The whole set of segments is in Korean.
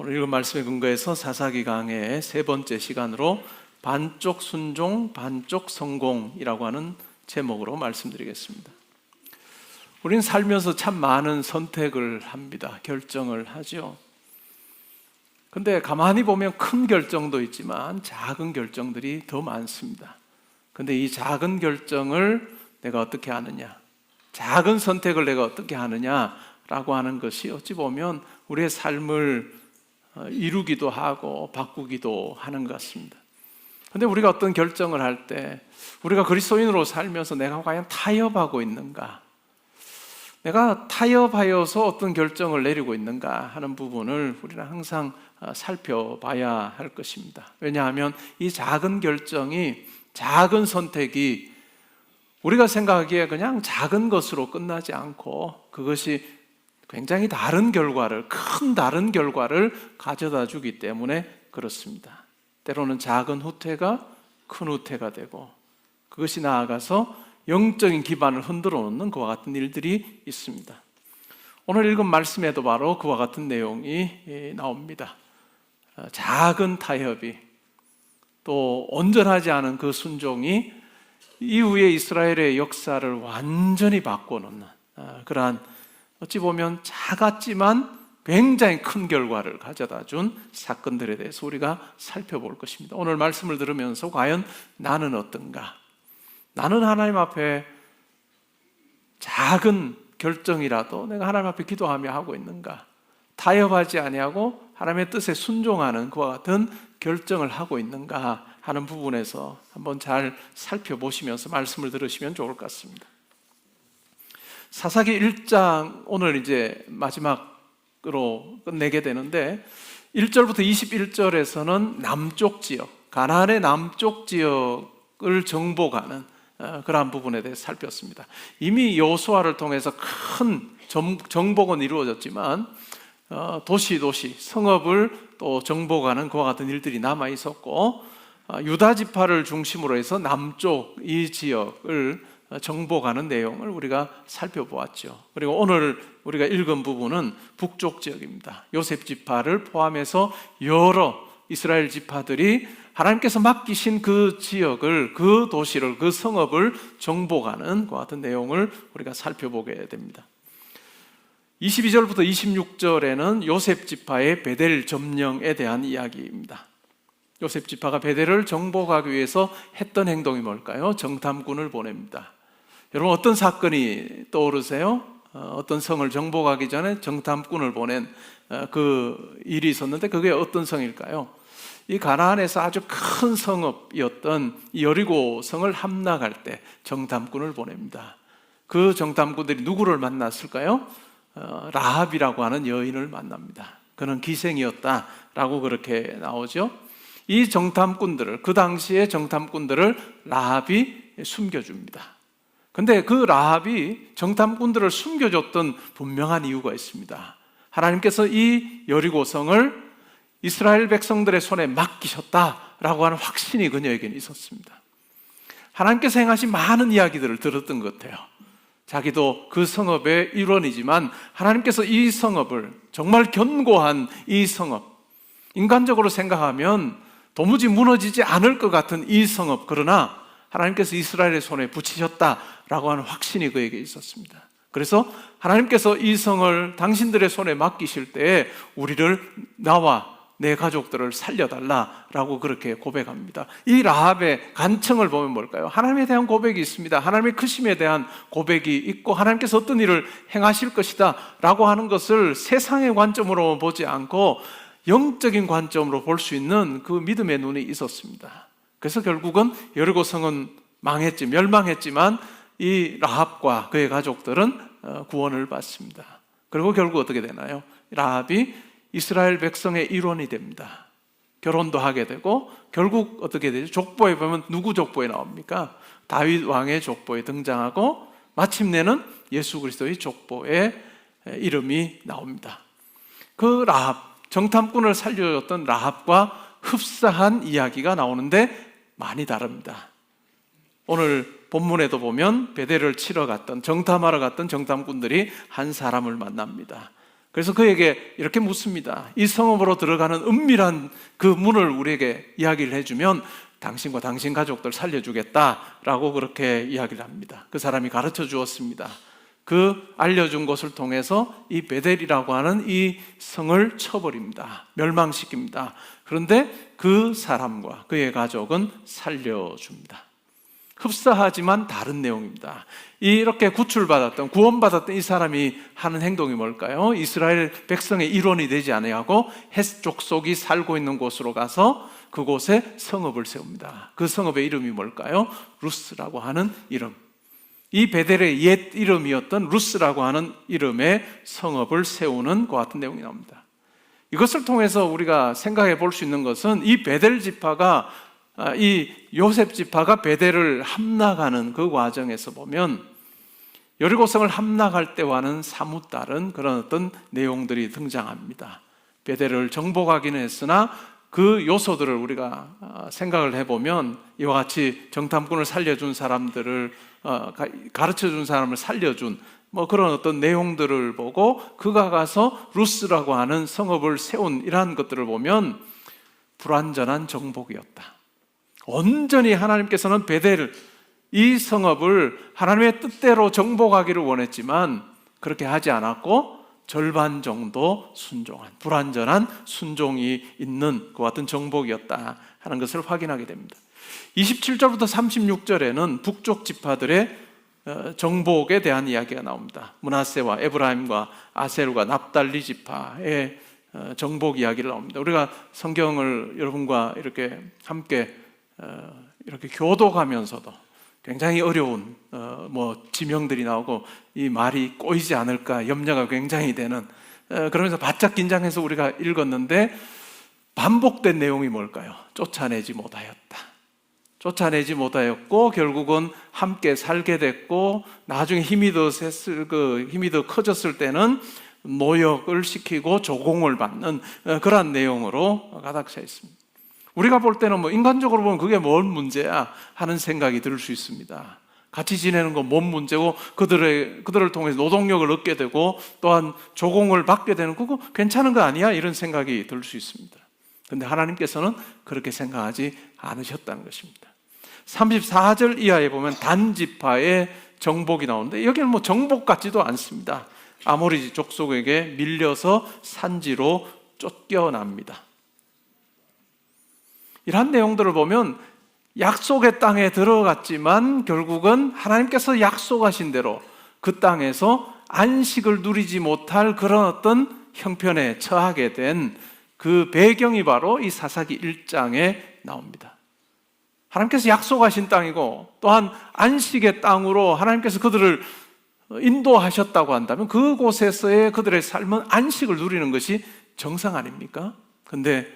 오늘 읽은 말씀에 근거해서 사사기 강해의 세 번째 시간으로 반쪽 순종, 반쪽 성공이라고 하는 제목으로 말씀드리겠습니다. 우리는 살면서 참 많은 선택을 합니다. 결정을 하죠. 근데 가만히 보면 큰 결정도 있지만 작은 결정들이 더 많습니다. 근데 이 작은 결정을 내가 어떻게 하느냐, 작은 선택을 내가 어떻게 하느냐라고 하는 것이 어찌 보면 우리의 삶을 이루기도 하고 바꾸기도 하는 것 같습니다. 근데 우리가 어떤 결정을 할 때 우리가 그리스도인으로 살면서 내가 과연 타협하고 있는가, 내가 타협하여서 어떤 결정을 내리고 있는가 하는 부분을 우리는 항상 살펴봐야 할 것입니다. 왜냐하면 이 작은 결정이, 작은 선택이 우리가 생각하기에 그냥 작은 것으로 끝나지 않고 그것이 굉장히 다른 결과를, 큰 다른 결과를 가져다 주기 때문에 그렇습니다. 때로는 작은 후퇴가 큰 후퇴가 되고 그것이 나아가서 영적인 기반을 흔들어 놓는 그와 같은 일들이 있습니다. 오늘 읽은 말씀에도 바로 그와 같은 내용이 나옵니다. 작은 타협이, 또 온전하지 않은 그 순종이 이후에 이스라엘의 역사를 완전히 바꿔놓는 그러한, 어찌 보면 작았지만 굉장히 큰 결과를 가져다 준 사건들에 대해서 우리가 살펴볼 것입니다. 오늘 말씀을 들으면서 과연 나는 어떤가? 나는 하나님 앞에 작은 결정이라도 내가 하나님 앞에 기도하며 하고 있는가? 타협하지 아니하고 하나님의 뜻에 순종하는 그와 같은 결정을 하고 있는가 하는 부분에서 한번 잘 살펴보시면서 말씀을 들으시면 좋을 것 같습니다. 사사기 1장 오늘 이제 마지막으로 끝내게 되는데 1절부터 21절에서는 남쪽 지역, 가나안의 남쪽 지역을 정복하는 그러한 부분에 대해서 살폈습니다. 이미 여호수아를 통해서 큰 정복은 이루어졌지만 도시 성읍을 또 정복하는 그와 같은 일들이 남아 있었고, 유다 지파를 중심으로 해서 남쪽 이 지역을 정복하는 내용을 우리가 살펴보았죠. 그리고 오늘 우리가 읽은 부분은 북쪽 지역입니다. 요셉 지파를 포함해서 여러 이스라엘 지파들이 하나님께서 맡기신 그 지역을, 그 도시를, 그 성읍을 정복하는 그 같은 내용을 우리가 살펴보게 됩니다. 22절부터 26절에는 요셉 지파의 베델 점령에 대한 이야기입니다. 요셉 지파가 베델을 정복하기 위해서 했던 행동이 뭘까요? 정탐꾼을 보냅니다. 여러분, 어떤 사건이 떠오르세요? 어떤 성을 정복하기 전에 정탐꾼을 보낸 그 일이 있었는데 그게 어떤 성일까요? 이 가나안에서 아주 큰 성읍이었던 여리고 성을 함락할 때 정탐꾼을 보냅니다. 그 정탐꾼들이 누구를 만났을까요? 라합이라고 하는 여인을 만납니다. 그는 기생이었다라고 그렇게 나오죠. 이 정탐꾼들을, 그 당시의 정탐꾼들을 라합이 숨겨줍니다. 근데 그 라합이 정탐꾼들을 숨겨줬던 분명한 이유가 있습니다. 하나님께서 이 여리고성을 이스라엘 백성들의 손에 맡기셨다라고 하는 확신이 그녀에게는 있었습니다. 하나님께서 행하신 많은 이야기들을 들었던 것 같아요. 자기도 그 성읍의 일원이지만 하나님께서 이 성읍을, 정말 견고한 이 성읍, 인간적으로 생각하면 도무지 무너지지 않을 것 같은 이 성읍, 그러나 하나님께서 이스라엘의 손에 붙이셨다라고 하는 확신이 그에게 있었습니다. 그래서 하나님께서 이 성을 당신들의 손에 맡기실 때에 우리를, 나와 내 가족들을 살려달라라고 그렇게 고백합니다. 이 라합의 간청을 보면 뭘까요? 하나님에 대한 고백이 있습니다. 하나님의 크심에 대한 고백이 있고 하나님께서 어떤 일을 행하실 것이다 라고 하는 것을 세상의 관점으로 보지 않고 영적인 관점으로 볼 수 있는 그 믿음의 눈이 있었습니다. 그래서 결국은 여리고성은 망했지, 멸망했지만 이 라합과 그의 가족들은 구원을 받습니다. 그리고 결국 어떻게 되나요? 라합이 이스라엘 백성의 일원이 됩니다. 결혼도 하게 되고 결국 어떻게 되죠? 족보에 보면 누구 족보에 나옵니까? 다윗 왕의 족보에 등장하고 마침내는 예수 그리스도의 족보에 이름이 나옵니다. 그 라합, 정탐꾼을 살려줬던 라합과 흡사한 이야기가 나오는데 많이 다릅니다. 오늘 본문에도 보면 베델을 치러 갔던, 정탐하러 갔던 정탐꾼들이 한 사람을 만납니다. 그래서 그에게 이렇게 묻습니다. 이 성읍으로 들어가는 은밀한 그 문을 우리에게 이야기를 해주면 당신과 당신 가족들 살려주겠다라고 그렇게 이야기를 합니다. 그 사람이 가르쳐 주었습니다. 그 알려준 것을 통해서 이 베델이라고 하는 이 성을 쳐버립니다. 멸망시킵니다. 그런데 그 사람과 그의 가족은 살려줍니다. 흡사하지만 다른 내용입니다. 이렇게 구원받았던 이 사람이 하는 행동이 뭘까요? 이스라엘 백성의 일원이 되지 아니하고 헷 족속이 살고 있는 곳으로 가서 그곳에 성읍을 세웁니다. 그 성읍의 이름이 뭘까요? 루스라고 하는 이름. 이 베델의 옛 이름이었던 루스라고 하는 이름의 성읍을 세우는 것 같은 내용이 나옵니다. 이것을 통해서 우리가 생각해 볼 수 있는 것은 이 베델 지파가 이 요셉 지파가 베델을 함락하는 그 과정에서 보면 여리고성을 함락할 때와는 사뭇 다른 그런 어떤 내용들이 등장합니다. 베델을 정복하기는 했으나 그 요소들을 우리가 생각을 해보면 이와 같이 정탐꾼을 살려준 사람들을 가르쳐준 사람을 살려준 그런 어떤 내용들을 보고 그가 가서 루스라고 하는 성읍을 세운 이러한 것들을 보면 불완전한 정복이었다. 온전히 하나님께서는 베델 이 성읍을 하나님의 뜻대로 정복하기를 원했지만 그렇게 하지 않았고 절반 정도 순종한 불완전한 순종이 있는 그 같은 정복이었다 하는 것을 확인하게 됩니다. 27절부터 36절에는 북쪽 지파들의 정복에 대한 이야기가 나옵니다. 므낫세와 에브라임과 아셀과 납달리 지파의 정복 이야기를 나옵니다. 우리가 성경을 여러분과 이렇게 함께 이렇게 교독하면서도 굉장히 어려운 지명들이 나오고 이 말이 꼬이지 않을까 염려가 굉장히 되는 그러면서 바짝 긴장해서 우리가 읽었는데 반복된 내용이 뭘까요? 쫓아내지 못하였고 결국은 함께 살게 됐고 나중에 힘이 더 커졌을 때는 노역을 시키고 조공을 받는 그러한 내용으로 가득 차 있습니다. 우리가 볼 때는 인간적으로 보면 그게 뭔 문제야 하는 생각이 들 수 있습니다. 같이 지내는 건 뭔 문제고 그들을 통해서 노동력을 얻게 되고 또한 조공을 받게 되는 그거 괜찮은 거 아니야? 이런 생각이 들 수 있습니다. 그런데 하나님께서는 그렇게 생각하지 않으셨다는 것입니다. 34절 이하에 보면 단 지파의 정복이 나오는데 여기는 정복 같지도 않습니다. 아모리 족속에게 밀려서 산지로 쫓겨납니다. 이러한 내용들을 보면 약속의 땅에 들어갔지만 결국은 하나님께서 약속하신 대로 그 땅에서 안식을 누리지 못할 그런 어떤 형편에 처하게 된 그 배경이 바로 이 사사기 1장에 나옵니다. 하나님께서 약속하신 땅이고 또한 안식의 땅으로 하나님께서 그들을 인도하셨다고 한다면 그곳에서의 그들의 삶은 안식을 누리는 것이 정상 아닙니까? 그런데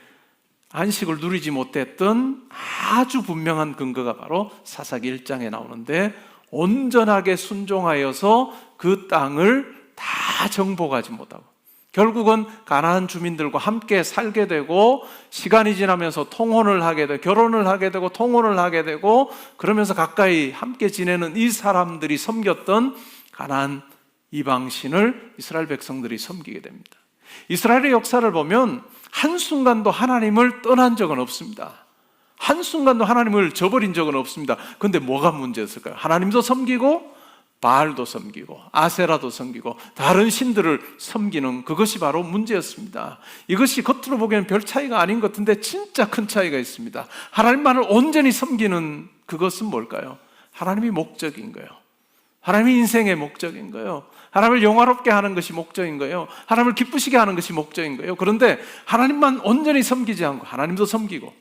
안식을 누리지 못했던 아주 분명한 근거가 바로 사사기 1장에 나오는데 온전하게 순종하여서 그 땅을 다 정복하지 못하고 결국은 가나안 주민들과 함께 살게 되고 시간이 지나면서 통혼을 하게 되고 결혼을 하게 되고 통혼을 하게 되고 그러면서 가까이 함께 지내는 이 사람들이 섬겼던 가나안 이방신을 이스라엘 백성들이 섬기게 됩니다. 이스라엘의 역사를 보면 한순간도 하나님을 떠난 적은 없습니다. 한순간도 하나님을 저버린 적은 없습니다. 그런데 뭐가 문제였을까요? 하나님도 섬기고 바알도 섬기고 아세라도 섬기고 다른 신들을 섬기는 그것이 바로 문제였습니다. 이것이 겉으로 보기에는 별 차이가 아닌 것 같은데 진짜 큰 차이가 있습니다. 하나님만을 온전히 섬기는 그것은 뭘까요? 하나님이 목적인 거예요. 하나님이 인생의 목적인 거예요. 하나님을 영화롭게 하는 것이 목적인 거예요. 하나님을 기쁘시게 하는 것이 목적인 거예요. 그런데 하나님만 온전히 섬기지 않고 하나님도 섬기고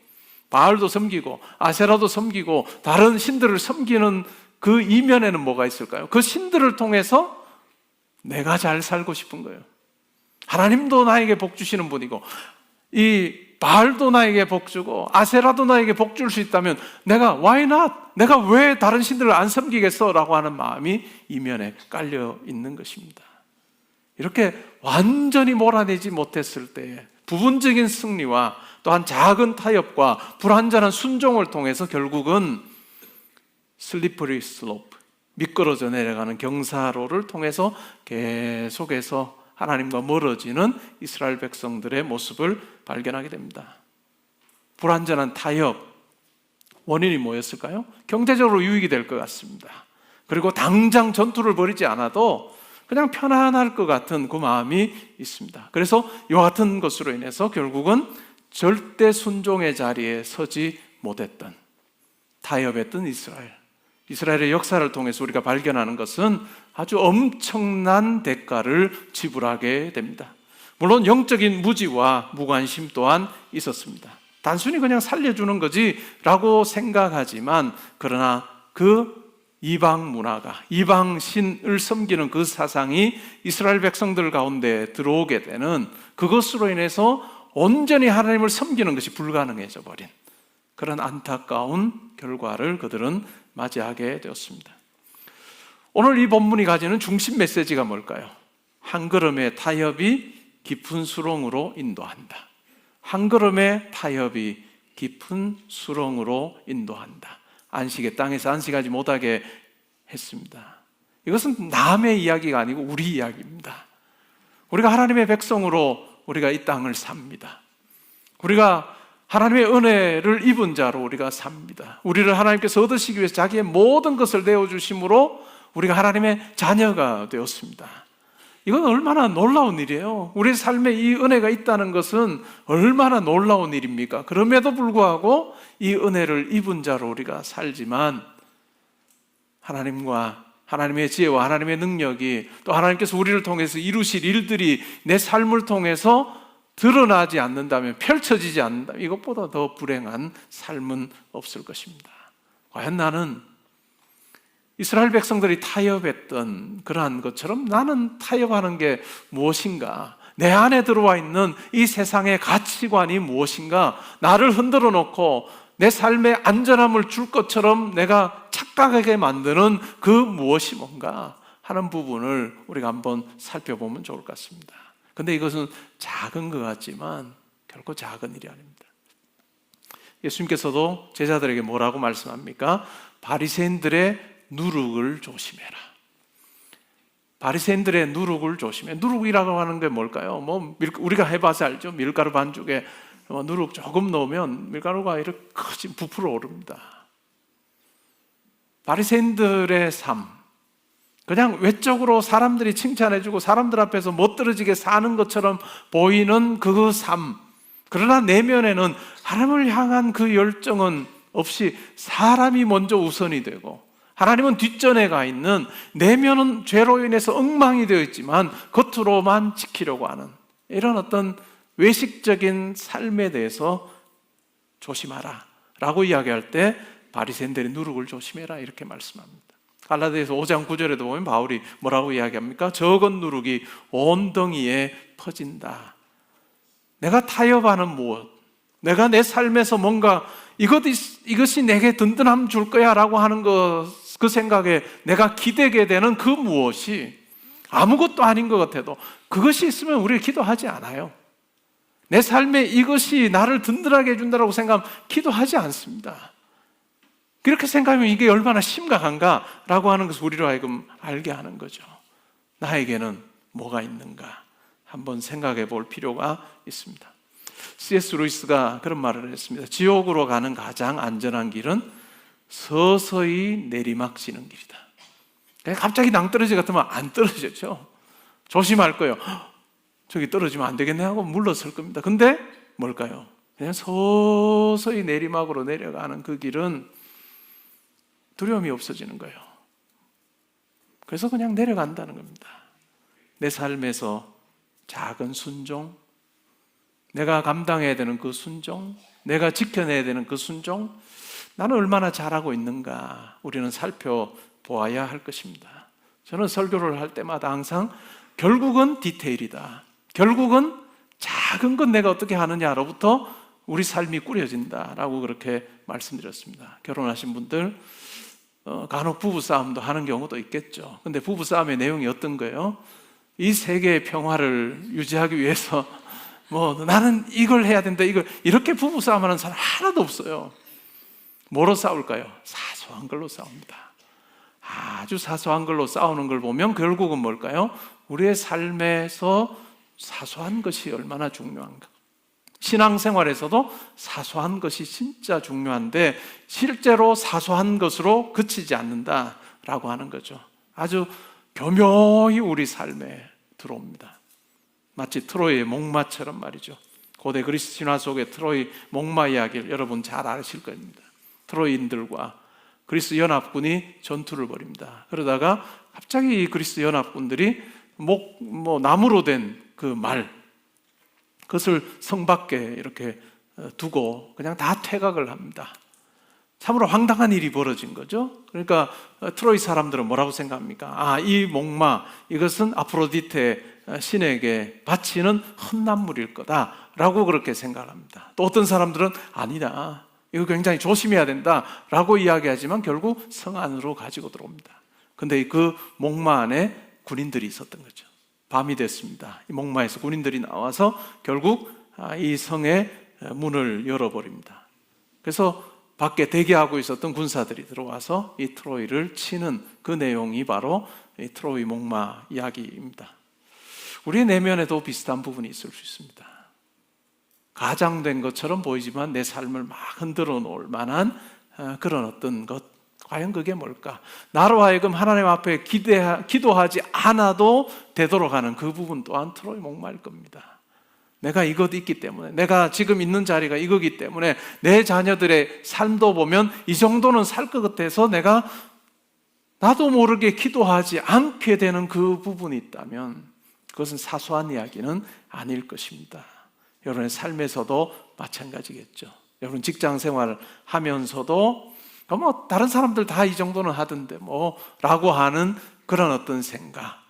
바알도 섬기고 아세라도 섬기고 다른 신들을 섬기는 그 이면에는 뭐가 있을까요? 그 신들을 통해서 내가 잘 살고 싶은 거예요. 하나님도 나에게 복 주시는 분이고 이 바알도 나에게 복 주고 아세라도 나에게 복 줄 수 있다면 내가 why not? 내가 왜 다른 신들을 안 섬기겠어? 라고 하는 마음이 이면에 깔려 있는 것입니다. 이렇게 완전히 몰아내지 못했을 때에 부분적인 승리와 또한 작은 타협과 불완전한 순종을 통해서 결국은 슬리퍼리 슬로프 미끄러져 내려가는 경사로를 통해서 계속해서 하나님과 멀어지는 이스라엘 백성들의 모습을 발견하게 됩니다. 불완전한 타협, 원인이 뭐였을까요? 경제적으로 유익이 될 것 같습니다. 그리고 당장 전투를 벌이지 않아도 그냥 편안할 것 같은 그 마음이 있습니다. 그래서 이와 같은 것으로 인해서 결국은 절대 순종의 자리에 서지 못했던, 타협했던 이스라엘의 역사를 통해서 우리가 발견하는 것은 아주 엄청난 대가를 지불하게 됩니다. 물론 영적인 무지와 무관심 또한 있었습니다. 단순히 그냥 살려주는 거지라고 생각하지만, 그러나 그 이방 문화가, 이방 신을 섬기는 그 사상이 이스라엘 백성들 가운데 들어오게 되는, 그것으로 인해서 온전히 하나님을 섬기는 것이 불가능해져 버린 그런 안타까운 결과를 그들은 맞이하게 되었습니다. 오늘 이 본문이 가지는 중심 메시지가 뭘까요? 한 걸음의 타협이 깊은 수렁으로 인도한다. 한 걸음의 타협이 깊은 수렁으로 인도한다. 안식의 땅에서 안식하지 못하게 했습니다. 이것은 남의 이야기가 아니고 우리 이야기입니다. 우리가 하나님의 백성으로 우리가 이 땅을 삽니다. 우리가 하나님의 은혜를 입은 자로 우리가 삽니다. 우리를 하나님께서 얻으시기 위해서 자기의 모든 것을 내어주심으로 우리가 하나님의 자녀가 되었습니다. 이건 얼마나 놀라운 일이에요. 우리 삶에 이 은혜가 있다는 것은 얼마나 놀라운 일입니까? 그럼에도 불구하고 이 은혜를 입은 자로 우리가 살지만, 하나님의 지혜와 하나님의 능력이, 또 하나님께서 우리를 통해서 이루실 일들이 내 삶을 통해서 드러나지 않는다면, 펼쳐지지 않는다면, 이것보다 더 불행한 삶은 없을 것입니다. 과연 나는 이스라엘 백성들이 타협했던 그러한 것처럼 나는 타협하는 게 무엇인가? 내 안에 들어와 있는 이 세상의 가치관이 무엇인가? 나를 흔들어 놓고 내 삶에 안전함을 줄 것처럼 내가 착각하게 만드는 그 무엇이 뭔가 하는 부분을 우리가 한번 살펴보면 좋을 것 같습니다. 근데 이것은 작은 것 같지만 결코 작은 일이 아닙니다. 예수님께서도 제자들에게 뭐라고 말씀합니까? 바리새인들의 누룩을 조심해라. 바리새인들의 누룩을 조심해. 누룩이라고 하는 게 뭘까요? 우리가 해봐서 알죠. 밀가루 반죽에 누룩 조금 넣으면 밀가루가 이렇게 부풀어 오릅니다. 바리새인들의 삶, 그냥 외적으로 사람들이 칭찬해주고 사람들 앞에서 멋들어지게 사는 것처럼 보이는 그 삶, 그러나 내면에는 하나님을 향한 그 열정은 없이 사람이 먼저 우선이 되고 하나님은 뒷전에 가 있는, 내면은 죄로 인해서 엉망이 되어 있지만 겉으로만 지키려고 하는 이런 어떤 외식적인 삶에 대해서 조심하라 라고 이야기할 때 바리새인들의 누룩을 조심해라 이렇게 말씀합니다. 갈라디아서 5장 9절에도 보면 바울이 뭐라고 이야기합니까? 적은 누룩이 온 덩이에 퍼진다. 내가 타협하는 무엇, 내가 내 삶에서 뭔가 이것이 내게 든든함 줄 거야 라고 하는 그 생각에 내가 기대게 되는 그 무엇이 아무것도 아닌 것 같아도 그것이 있으면 우리가 기도하지 않아요. 내 삶에 이것이 나를 든든하게 해준다고 생각하면 기도하지 않습니다. 그렇게 생각하면 이게 얼마나 심각한가라고 하는 것을 우리로 하여금 알게 하는 거죠. 나에게는 뭐가 있는가 한번 생각해 볼 필요가 있습니다. C.S. 루이스가 그런 말을 했습니다. 지옥으로 가는 가장 안전한 길은 서서히 내리막지는 길이다. 그냥 갑자기 낭떠러지 같으면 안 떨어지죠. 조심할 거예요. 저기 떨어지면 안 되겠네 하고 물러설 겁니다. 근데 뭘까요? 그냥 서서히 내리막으로 내려가는 그 길은 두려움이 없어지는 거예요. 그래서 그냥 내려간다는 겁니다. 내 삶에서 작은 순종, 내가 감당해야 되는 그 순종, 내가 지켜내야 되는 그 순종, 나는 얼마나 잘하고 있는가 우리는 살펴보아야 할 것입니다. 저는 설교를 할 때마다 항상 결국은 디테일이다. 결국은 작은 건 내가 어떻게 하느냐로부터 우리 삶이 꾸려진다라고 그렇게 말씀드렸습니다. 결혼하신 분들 간혹 부부싸움도 하는 경우도 있겠죠. 근데 부부싸움의 내용이 어떤 거예요? 이 세계의 평화를 유지하기 위해서 나는 이걸 해야 된다, 이렇게 부부싸움하는 사람 하나도 없어요. 뭐로 싸울까요? 사소한 걸로 싸웁니다. 아주 사소한 걸로 싸우는 걸 보면 결국은 뭘까요? 우리의 삶에서 사소한 것이 얼마나 중요한가. 신앙생활에서도 사소한 것이 진짜 중요한데 실제로 사소한 것으로 그치지 않는다라고 하는 거죠. 아주 교묘히 우리 삶에 들어옵니다. 마치 트로이의 목마처럼 말이죠. 고대 그리스 신화 속의 트로이 목마 이야기를 여러분 잘 아실 겁니다. 트로이인들과 그리스 연합군이 전투를 벌입니다. 그러다가 갑자기 이 그리스 연합군들이 나무로 된 그 말, 그것을 성 밖에 이렇게 두고 그냥 다 퇴각을 합니다. 참으로 황당한 일이 벌어진 거죠. 그러니까 트로이 사람들은 뭐라고 생각합니까? 이 목마, 이것은 아프로디테 신에게 바치는 헛난물일 거다라고 그렇게 생각을 합니다. 또 어떤 사람들은 아니다, 이거 굉장히 조심해야 된다라고 이야기하지만 결국 성 안으로 가지고 들어옵니다. 근데 그 목마 안에 군인들이 있었던 거죠. 밤이 됐습니다. 이 목마에서 군인들이 나와서 결국 이 성의 문을 열어버립니다. 그래서 밖에 대기하고 있었던 군사들이 들어와서 이 트로이를 치는 그 내용이 바로 이 트로이 목마 이야기입니다. 우리의 내면에도 비슷한 부분이 있을 수 있습니다. 가장된 것처럼 보이지만 내 삶을 막 흔들어 놓을 만한 그런 어떤 것, 과연 그게 뭘까? 나로 하여금 하나님 앞에 기도하지 않아도 되도록 하는 그 부분 또한 트로이 목마일 겁니다. 내가 이것 있기 때문에, 내가 지금 있는 자리가 이거기 때문에 내 자녀들의 삶도 보면 이 정도는 살 것 같아서 내가 나도 모르게 기도하지 않게 되는 그 부분이 있다면 그것은 사소한 이야기는 아닐 것입니다. 여러분의 삶에서도 마찬가지겠죠. 여러분 직장 생활을 하면서도 다른 사람들 다 이 정도는 하던데 라고 하는 그런 어떤 생각,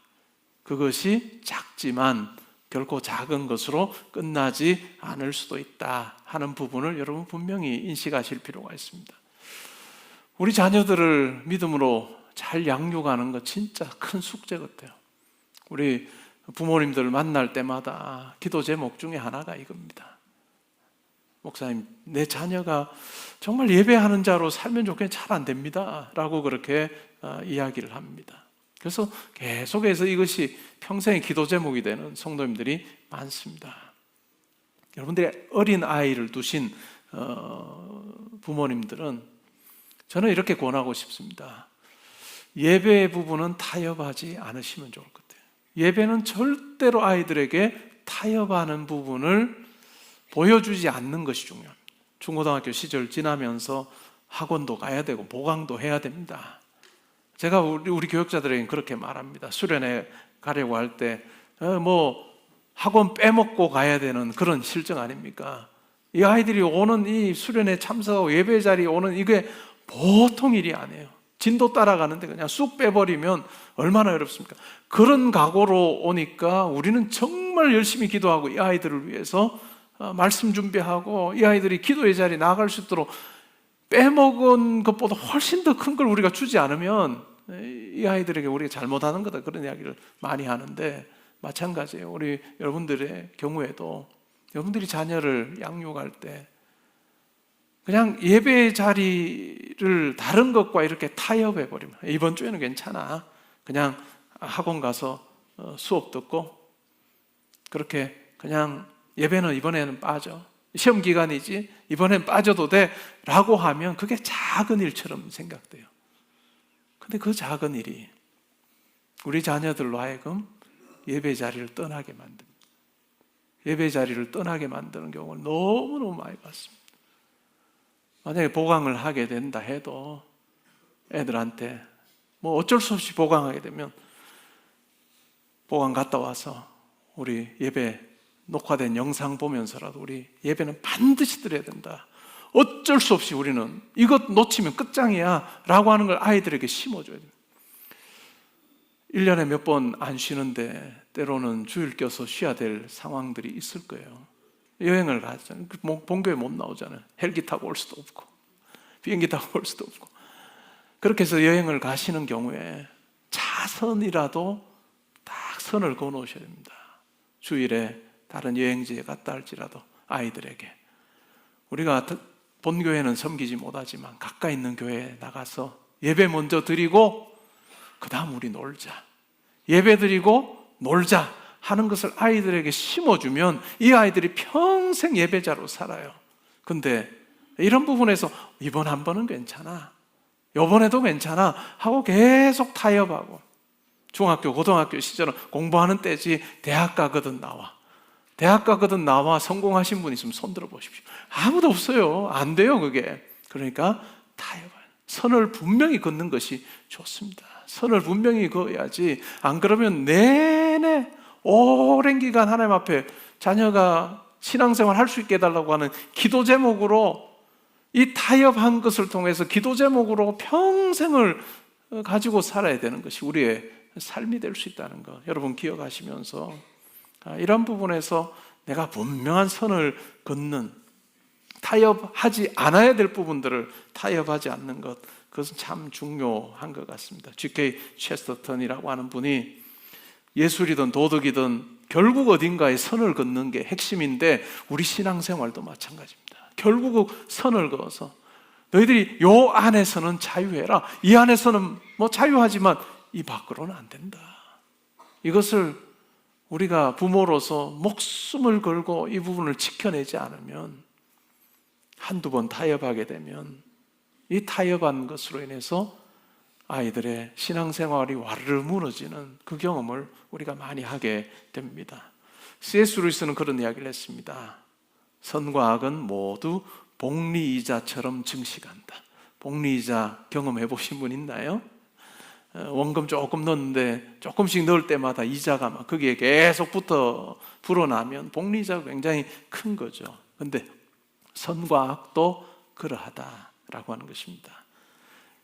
그것이 작지만 결코 작은 것으로 끝나지 않을 수도 있다 하는 부분을 여러분 분명히 인식하실 필요가 있습니다. 우리 자녀들을 믿음으로 잘 양육하는 것 진짜 큰 숙제 같아요. 우리 부모님들 만날 때마다 기도 제목 중에 하나가 이겁니다. 목사님, 내 자녀가 정말 예배하는 자로 살면 좋겠는데 잘 안 됩니다 라고 그렇게 이야기를 합니다. 그래서 계속해서 이것이 평생의 기도 제목이 되는 성도님들이 많습니다. 여러분들이 어린 아이를 두신 부모님들은 저는 이렇게 권하고 싶습니다. 예배 부분은 타협하지 않으시면 좋을 것 같아요. 예배는 절대로 아이들에게 타협하는 부분을 보여주지 않는 것이 중요합니다. 중고등학교 시절 지나면서 학원도 가야 되고 보강도 해야 됩니다. 제가 우리 교육자들에게 그렇게 말합니다. 수련회 가려고 할 때 학원 빼먹고 가야 되는 그런 실정 아닙니까? 이 아이들이 오는 이 수련회 참석하고 예배 자리에 오는 이게 보통 일이 아니에요. 진도 따라가는데 그냥 쑥 빼버리면 얼마나 어렵습니까? 그런 각오로 오니까 우리는 정말 열심히 기도하고 이 아이들을 위해서 말씀 준비하고 이 아이들이 기도의 자리에 나아갈 수 있도록 빼먹은 것보다 훨씬 더 큰 걸 우리가 주지 않으면 이 아이들에게 우리가 잘못하는 거다, 그런 이야기를 많이 하는데 마찬가지예요. 우리 여러분들의 경우에도 여러분들이 자녀를 양육할 때 그냥 예배 자리를 다른 것과 이렇게 타협해버리면, 이번 주에는 괜찮아, 그냥 학원 가서 수업 듣고 그렇게 그냥 예배는 이번에는 빠져, 시험 기간이지 이번엔 빠져도 돼 라고 하면 그게 작은 일처럼 생각돼요. 근데 그 작은 일이 우리 자녀들로 하여금 예배 자리를 떠나게 만듭니다. 예배 자리를 떠나게 만드는 경우를 너무너무 많이 봤습니다. 만약에 보강을 하게 된다 해도 애들한테 어쩔 수 없이 보강하게 되면 보강 갔다 와서 우리 예배 녹화된 영상 보면서라도 우리 예배는 반드시 드려야 된다, 어쩔 수 없이 우리는 이것 놓치면 끝장이야 라고 하는 걸 아이들에게 심어줘야 됩니다. 1년에 몇 번 안 쉬는데 때로는 주일 껴서 쉬어야 될 상황들이 있을 거예요. 여행을 가잖아요. 본교회 못 나오잖아요. 헬기 타고 올 수도 없고 비행기 타고 올 수도 없고. 그렇게 해서 여행을 가시는 경우에 차선이라도 딱 선을 그어 놓으셔야 됩니다. 주일에 다른 여행지에 갔다 할지라도 아이들에게, 우리가 본교회는 섬기지 못하지만 가까이 있는 교회에 나가서 예배 먼저 드리고 그 다음 우리 놀자, 예배 드리고 놀자 하는 것을 아이들에게 심어주면 이 아이들이 평생 예배자로 살아요. 근데 이런 부분에서 이번 한 번은 괜찮아, 이번에도 괜찮아 하고 계속 타협하고, 중학교, 고등학교 시절은 공부하는 때지 대학 가거든 나와 성공하신 분 있으면 손 들어 보십시오. 아무도 없어요. 안 돼요 그게. 그러니까 타협을, 선을 분명히 긋는 것이 좋습니다. 선을 분명히 그어야지, 안 그러면 내내 오랜 기간 하나님 앞에 자녀가 신앙생활 할 수 있게 해달라고 하는 기도 제목으로, 이 타협한 것을 통해서 기도 제목으로 평생을 가지고 살아야 되는 것이 우리의 삶이 될 수 있다는 것 여러분 기억하시면서, 이런 부분에서 내가 분명한 선을 긋는, 타협하지 않아야 될 부분들을 타협하지 않는 것, 그것은 참 중요한 것 같습니다. G.K. 체스터턴이라고 하는 분이 예술이든 도덕이든 결국 어딘가에 선을 긋는 게 핵심인데, 우리 신앙생활도 마찬가지입니다. 결국 선을 그어서 너희들이 요 안에서는 자유해라, 이 안에서는 뭐 자유하지만 이 밖으로는 안 된다. 이것을 우리가 부모로서 목숨을 걸고 이 부분을 지켜내지 않으면, 한두 번 타협하게 되면 이 타협한 것으로 인해서 아이들의 신앙생활이 와르르 무너지는 그 경험을 우리가 많이 하게 됩니다. C.S. 루이스는 그런 이야기를 했습니다. 선과 악은 모두 복리이자처럼 증식한다. 복리이자 경험해 보신 분 있나요? 원금 조금 넣었는데 조금씩 넣을 때마다 이자가 막 거기에 계속 불어나면 복리이자가 굉장히 큰 거죠. 근데 선과 악도 그러하다라고 하는 것입니다.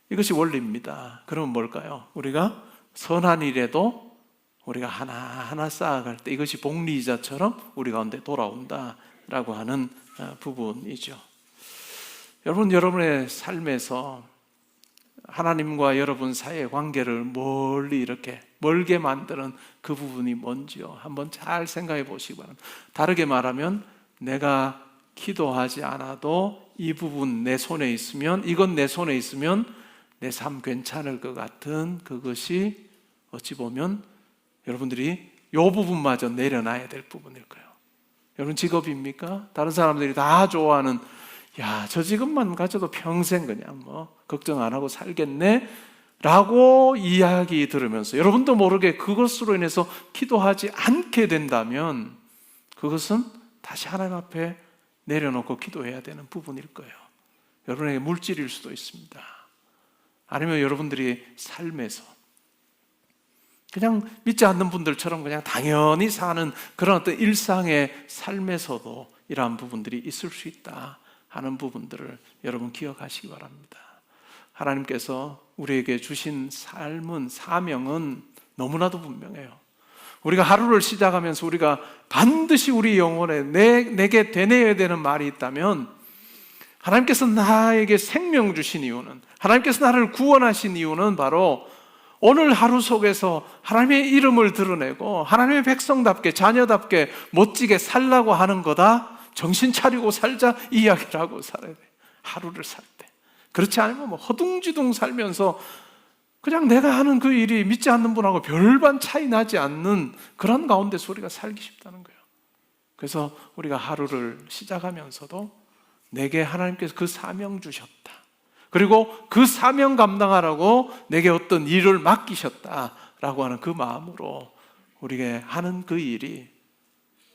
이것이 원리입니다. 그러면 뭘까요? 우리가 선한 일에도 우리가 하나하나 쌓아갈 때 이것이 복리이자처럼 우리 가운데 돌아온다라고 하는 부분이죠. 여러분, 여러분의 삶에서 하나님과 여러분 사이의 관계를 멀게 만드는 그 부분이 뭔지요? 한번 잘 생각해 보시기 바랍니다. 다르게 말하면, 내가 기도하지 않아도 이 부분 내 손에 있으면, 이건 내 손에 있으면 내 삶 괜찮을 것 같은 그것이 어찌 보면 여러분들이 이 부분마저 내려놔야 될 부분일 거예요. 여러분 직업입니까? 다른 사람들이 다 좋아하는, 야, 저 직업만 가져도 평생 그냥 뭐 걱정 안 하고 살겠네 라고 이야기 들으면서 여러분도 모르게 그것으로 인해서 기도하지 않게 된다면, 그것은 다시 하나님 앞에 내려놓고 기도해야 되는 부분일 거예요. 여러분에게 물질일 수도 있습니다. 아니면 여러분들이 삶에서 그냥 믿지 않는 분들처럼 그냥 당연히 사는 그런 어떤 일상의 삶에서도 이러한 부분들이 있을 수 있다 하는 부분들을 여러분 기억하시기 바랍니다. 하나님께서 우리에게 주신 삶은, 사명은 너무나도 분명해요. 우리가 하루를 시작하면서 우리가 반드시 우리 영혼에 내게 되뇌어야 되는 말이 있다면, 하나님께서 나에게 생명 주신 이유는, 하나님께서 나를 구원하신 이유는 바로 오늘 하루 속에서 하나님의 이름을 드러내고 하나님의 백성답게, 자녀답게 멋지게 살라고 하는 거다. 정신 차리고 살자, 이 이야기를 하고 살아야 돼요. 하루를 살 때. 그렇지 않으면 뭐 허둥지둥 살면서 그냥 내가 하는 그 일이 믿지 않는 분하고 별반 차이 나지 않는 그런 가운데서 우리가 살기 쉽다는 거예요. 그래서 우리가 하루를 시작하면서도 내게 하나님께서 그 사명 주셨다, 그리고 그 사명 감당하라고 내게 어떤 일을 맡기셨다라고 하는 그 마음으로 우리가 하는 그 일이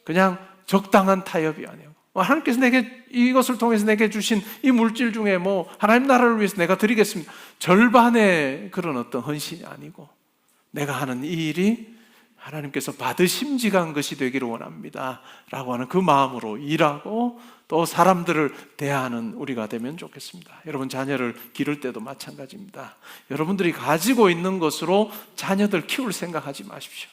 그냥 적당한 타협이 아니고, 하나님께서 내게 이것을 통해서 내게 주신 이 물질 중에 뭐 하나님 나라를 위해서 내가 드리겠습니다, 절반의 그런 어떤 헌신이 아니고, 내가 하는 이 일이 하나님께서 받으심직한 것이 되기를 원합니다 라고 하는 그 마음으로 일하고 또 사람들을 대하는 우리가 되면 좋겠습니다. 여러분 자녀를 기를 때도 마찬가지입니다. 여러분들이 가지고 있는 것으로 자녀들 키울 생각하지 마십시오.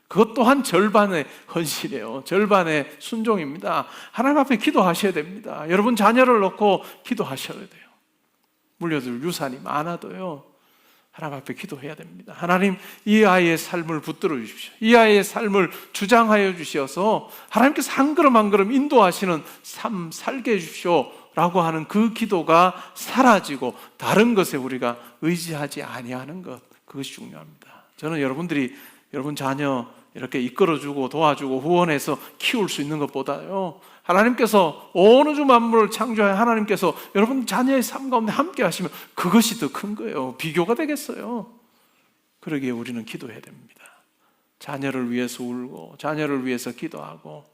그것 또한 절반의 헌신이에요. 절반의 순종입니다. 하나님 앞에 기도하셔야 됩니다. 여러분 자녀를 놓고 기도하셔야 돼요. 물려줄 유산이 많아도요, 하나님 앞에 기도해야 됩니다. 하나님, 이 아이의 삶을 붙들어 주십시오. 이 아이의 삶을 주장하여 주셔서 하나님께서 한 걸음 한 걸음 인도하시는 삶 살게 해주십시오 라고 하는 그 기도가 사라지고 다른 것에 우리가 의지하지 아니하는 것, 그것이 중요합니다. 저는 여러분들이 여러분 자녀 이렇게 이끌어주고 도와주고 후원해서 키울 수 있는 것보다요, 하나님께서 온 우주 만물을 창조하여 하나님께서 여러분 자녀의 삶 가운데 함께 하시면 그것이 더 큰 거예요. 비교가 되겠어요. 그러기에 우리는 기도해야 됩니다. 자녀를 위해서 울고 자녀를 위해서 기도하고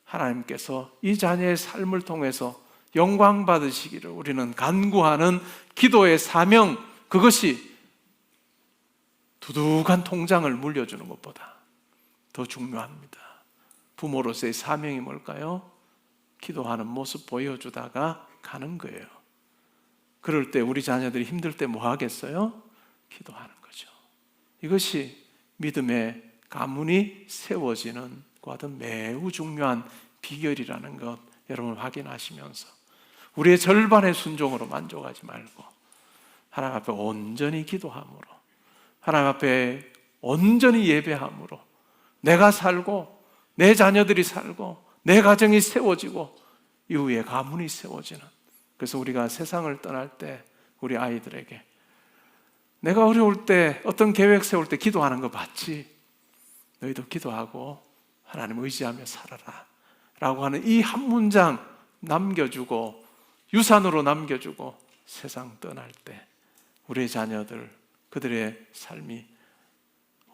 하나님께서 이 자녀의 삶을 통해서 영광 받으시기를 우리는 간구하는 기도의 사명, 그것이 두둑한 통장을 물려주는 것보다 더 중요합니다. 부모로서의 사명이 뭘까요? 기도하는 모습 보여주다가 가는 거예요. 그럴 때 우리 자녀들이 힘들 때 뭐 하겠어요? 기도하는 거죠. 이것이 믿음의 가문이 세워지는 과도 매우 중요한 비결이라는 것 여러분 확인하시면서 우리의 절반의 순종으로 만족하지 말고 하나님 앞에 온전히 기도함으로, 하나님 앞에 온전히 예배함으로 내가 살고 내 자녀들이 살고 내 가정이 세워지고 이후에 가문이 세워지는, 그래서 우리가 세상을 떠날 때 우리 아이들에게 내가 어려울 때 어떤 계획 세울 때 기도하는 거 봤지? 너희도 기도하고 하나님 의지하며 살아라 라고 하는 이 한 문장 남겨주고 유산으로 남겨주고 세상 떠날 때 우리의 자녀들, 그들의 삶이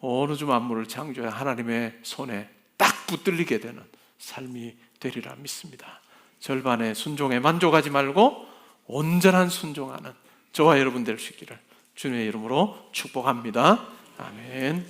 온 우주 만물을 창조해 하나님의 손에 딱 붙들리게 되는 삶이 되리라 믿습니다. 절반의 순종에 만족하지 말고 온전한 순종하는 저와 여러분 될 수 있기를 주님의 이름으로 축복합니다. 아멘.